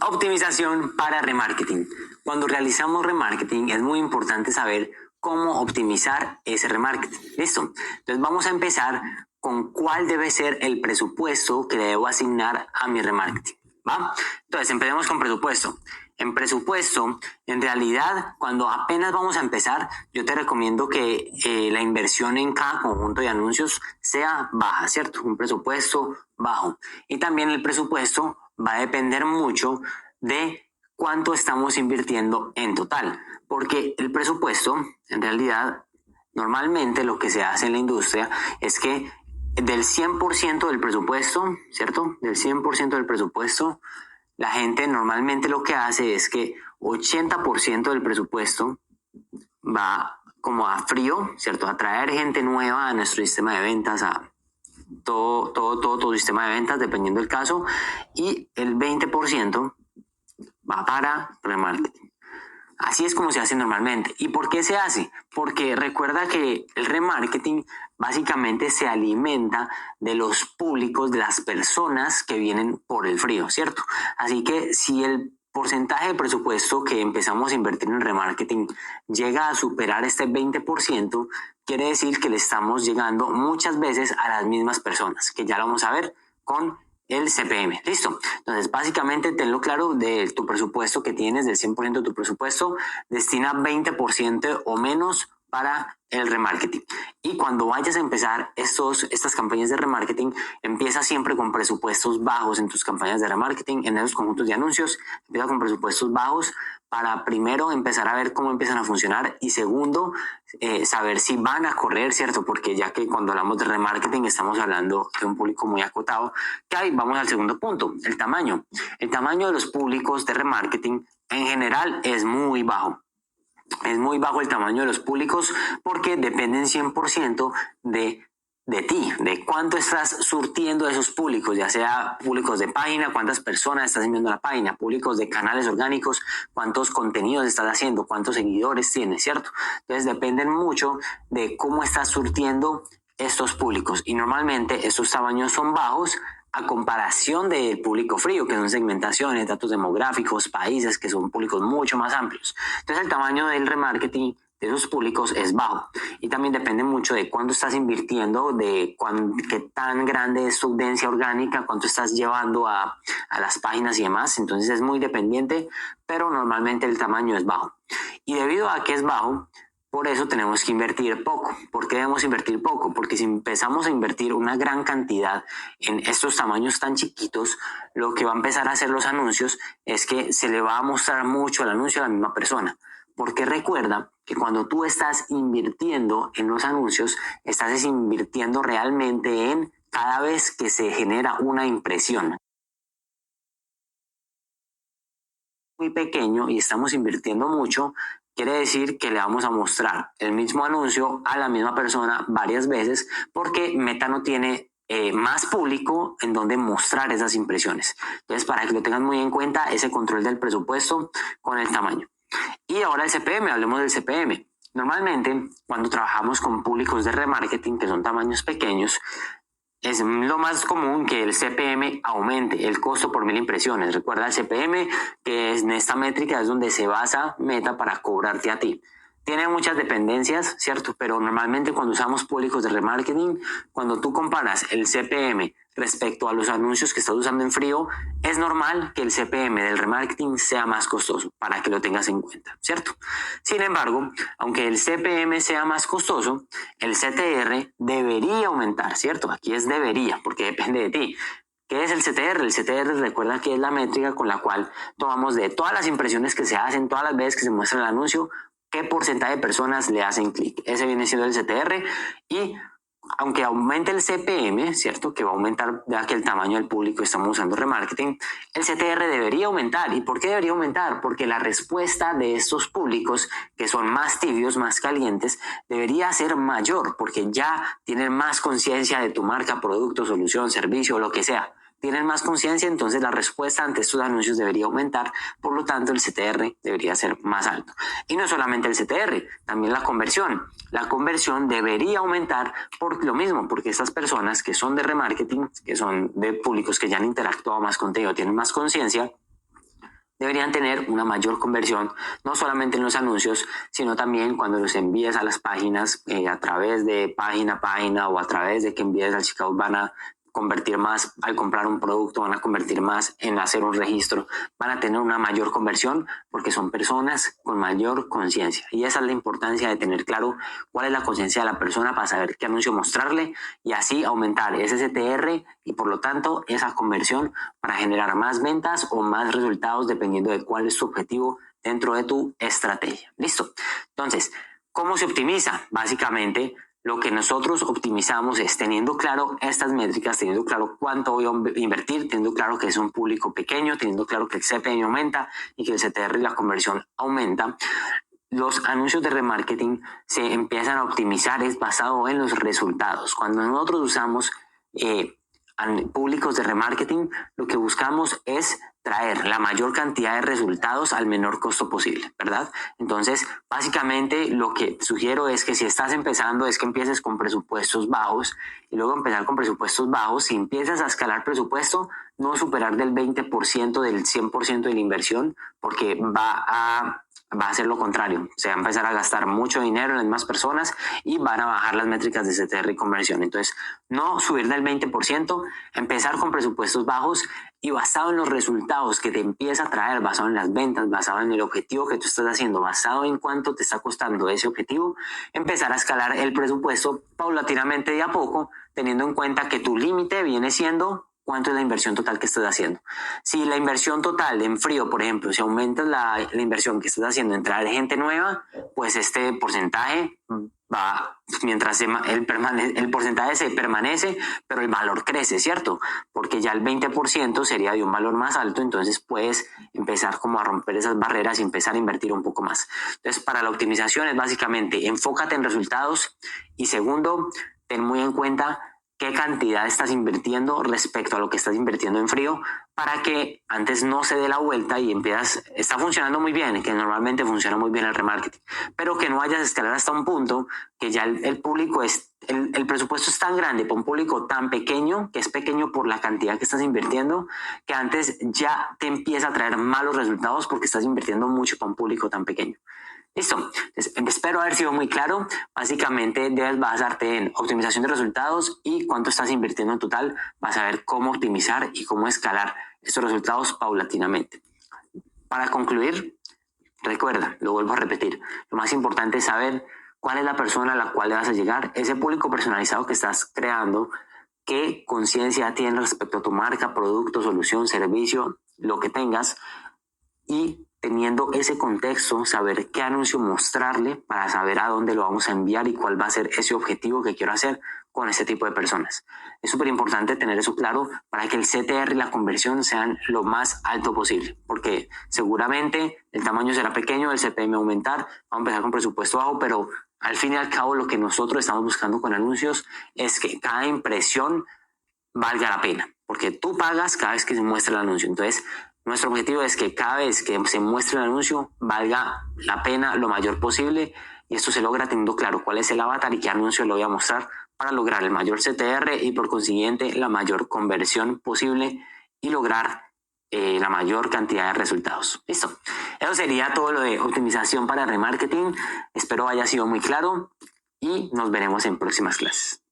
Optimización para remarketing. Cuando realizamos remarketing es muy importante saber cómo optimizar ese remarketing. ¿Listo? Entonces vamos a empezar con cuál debe ser el presupuesto que le debo asignar a mi remarketing. ¿Va? Entonces empecemos con presupuesto. En presupuesto, en realidad, cuando apenas vamos a empezar, yo te recomiendo que la inversión en cada conjunto de anuncios sea baja, ¿cierto? Un presupuesto bajo. Y también el presupuesto va a depender mucho de cuánto estamos invirtiendo en total, porque el presupuesto, en realidad, normalmente lo que se hace en la industria es que del 100% del presupuesto, ¿cierto? Del 100% del presupuesto, la gente normalmente lo que hace es que 80% del presupuesto va como a frío, ¿cierto? A traer gente nueva a nuestro sistema de ventas, a todo sistema de ventas, dependiendo del caso, y el 20% va para remarketing. Así es como se hace normalmente. ¿Y por qué se hace? Porque recuerda que el remarketing básicamente se alimenta de los públicos, de las personas que vienen por el frío, ¿cierto? Así que si el porcentaje de presupuesto que empezamos a invertir en remarketing llega a superar este 20%, quiere decir que le estamos llegando muchas veces a las mismas personas, que ya lo vamos a ver con el CPM. Listo. Entonces, básicamente, tenlo claro de tu presupuesto que tienes, del 100% de tu presupuesto, destina 20% o menos para el remarketing. Y cuando vayas a empezar estas campañas de remarketing, empieza siempre con presupuestos bajos en tus campañas de remarketing, en esos conjuntos de anuncios. Empieza con presupuestos bajos para primero empezar a ver cómo empiezan a funcionar y segundo, saber si van a correr, ¿cierto? Porque ya que cuando hablamos de remarketing estamos hablando de un público muy acotado. Que ahí vamos al segundo punto, el tamaño. El tamaño de los públicos de remarketing en general es muy bajo. Es muy bajo el tamaño de los públicos porque dependen 100% de ti, de cuánto estás surtiendo a esos públicos, ya sea públicos de página, cuántas personas estás enviando a la página, públicos de canales orgánicos, cuántos contenidos estás haciendo, cuántos seguidores tienes, ¿cierto? Entonces dependen mucho de cómo estás surtiendo estos públicos y normalmente estos tamaños son bajos a comparación del público frío, que son segmentaciones, datos demográficos, países, que son públicos mucho más amplios. Entonces el tamaño del remarketing de esos públicos es bajo y también depende mucho de cuánto estás invirtiendo, de qué tan grande es tu audiencia orgánica, cuánto estás llevando a las páginas y demás. Entonces es muy dependiente, pero normalmente el tamaño es bajo. Y debido a que es bajo, por eso tenemos que invertir poco. ¿Por qué debemos invertir poco? Porque si empezamos a invertir una gran cantidad en estos tamaños tan chiquitos, lo que va a empezar a hacer los anuncios es que se le va a mostrar mucho el anuncio a la misma persona. Porque recuerda que cuando tú estás invirtiendo en los anuncios, estás invirtiendo realmente en cada vez que se genera una impresión. Muy pequeño y estamos invirtiendo mucho, quiere decir que le vamos a mostrar el mismo anuncio a la misma persona varias veces porque Meta no tiene más público en donde mostrar esas impresiones. Entonces, para que lo tengan muy en cuenta, ese control del presupuesto con el tamaño. Y ahora el CPM, hablemos del CPM. Normalmente, cuando trabajamos con públicos de remarketing, que son tamaños pequeños, es lo más común que el CPM aumente, el costo por 1000 impresiones. Recuerda el CPM, que en esta métrica es donde se basa Meta para cobrarte a ti. Tiene muchas dependencias, ¿cierto? Pero normalmente cuando usamos públicos de remarketing, cuando tú comparas el CPM respecto a los anuncios que estás usando en frío, es normal que el CPM del remarketing sea más costoso, para que lo tengas en cuenta, ¿cierto? Sin embargo, aunque el CPM sea más costoso, el CTR debería aumentar, ¿cierto? Aquí es debería, porque depende de ti. ¿Qué es el CTR? El CTR, recuerda que es la métrica con la cual tomamos de todas las impresiones que se hacen, todas las veces que se muestra el anuncio, qué porcentaje de personas le hacen clic. Ese viene siendo el CTR y aunque aumente el CPM, ¿cierto? Que va a aumentar ya que el tamaño del público estamos usando remarketing, el CTR debería aumentar. ¿Y por qué debería aumentar? Porque la respuesta de estos públicos, que son más tibios, más calientes, debería ser mayor, porque ya tienen más conciencia de tu marca, producto, solución, servicio, lo que sea. Tienen más conciencia, entonces la respuesta ante estos anuncios debería aumentar, por lo tanto el CTR debería ser más alto. Y no solamente el CTR, también la conversión. La conversión debería aumentar por lo mismo, porque estas personas que son de remarketing, que son de públicos que ya han interactuado más contigo, tienen más conciencia, deberían tener una mayor conversión, no solamente en los anuncios, sino también cuando los envíes a las páginas, a través de página a página o a través de que envíes al checkout. Van a convertir más al comprar un producto, van a convertir más en hacer un registro, van a tener una mayor conversión porque son personas con mayor conciencia. Y esa es la importancia de tener claro cuál es la conciencia de la persona para saber qué anuncio mostrarle y así aumentar ese CTR y por lo tanto esa conversión para generar más ventas o más resultados dependiendo de cuál es tu objetivo dentro de tu estrategia. ¿Listo? Entonces, ¿cómo se optimiza? Básicamente, lo que nosotros optimizamos es teniendo claro estas métricas, teniendo claro cuánto voy a invertir, teniendo claro que es un público pequeño, teniendo claro que el CPM aumenta y que el CTR y la conversión aumenta. Los anuncios de remarketing se empiezan a optimizar es basado en los resultados. Cuando nosotros usamos públicos de remarketing, lo que buscamos es traer la mayor cantidad de resultados al menor costo posible, ¿verdad? Entonces, básicamente lo que sugiero es que si estás empezando es que empieces con presupuestos bajos y luego empezar con presupuestos bajos. Si empiezas a escalar presupuesto, no superar del 20% del 100% de la inversión, porque va a hacer lo contrario. Se va a empezar a gastar mucho dinero en las más personas y van a bajar las métricas de CTR y conversión. Entonces, no subir del 20%, empezar con presupuestos bajos y basado en los resultados que te empieza a traer, basado en las ventas, basado en el objetivo que tú estás haciendo, basado en cuánto te está costando ese objetivo, empezar a escalar el presupuesto paulatinamente de a poco, teniendo en cuenta que tu límite viene siendo cuánto es la inversión total que estás haciendo. Si la inversión total en frío, por ejemplo, si aumentas la inversión que estás haciendo en traer gente nueva, pues este porcentaje va, mientras el porcentaje se permanece, pero el valor crece, ¿cierto? Porque ya el 20% sería de un valor más alto, entonces puedes empezar como a romper esas barreras y empezar a invertir un poco más. Entonces, para la optimización es básicamente enfócate en resultados y segundo, ten muy en cuenta qué cantidad estás invirtiendo respecto a lo que estás invirtiendo en frío para que antes no se dé la vuelta y empiezas, está funcionando muy bien, que normalmente funciona muy bien el remarketing, pero que no vayas a escalar hasta un punto que ya el público es, el presupuesto es tan grande para un público tan pequeño, que es pequeño por la cantidad que estás invirtiendo, que antes ya te empieza a traer malos resultados porque estás invirtiendo mucho para un público tan pequeño. Listo, espero haber sido muy claro. Básicamente debes basarte en optimización de resultados y cuánto estás invirtiendo en total. Vas a ver cómo optimizar y cómo escalar estos resultados paulatinamente. Para concluir, recuerda, lo vuelvo a repetir, lo más importante es saber cuál es la persona a la cual le vas a llegar, ese público personalizado que estás creando, qué conciencia tiene respecto a tu marca, producto, solución, servicio, lo que tengas y teniendo ese contexto, saber qué anuncio mostrarle para saber a dónde lo vamos a enviar y cuál va a ser ese objetivo que quiero hacer con ese tipo de personas. Es súper importante tener eso claro para que el CTR y la conversión sean lo más alto posible, porque seguramente el tamaño será pequeño, el CPM aumentar, vamos a empezar con presupuesto bajo, pero al fin y al cabo lo que nosotros estamos buscando con anuncios es que cada impresión valga la pena, porque tú pagas cada vez que se muestra el anuncio. Entonces, nuestro objetivo es que cada vez que se muestre el anuncio valga la pena lo mayor posible y esto se logra teniendo claro cuál es el avatar y qué anuncio le voy a mostrar para lograr el mayor CTR y por consiguiente la mayor conversión posible y lograr la mayor cantidad de resultados. Listo. Eso sería todo lo de optimización para remarketing. Espero haya sido muy claro y nos veremos en próximas clases.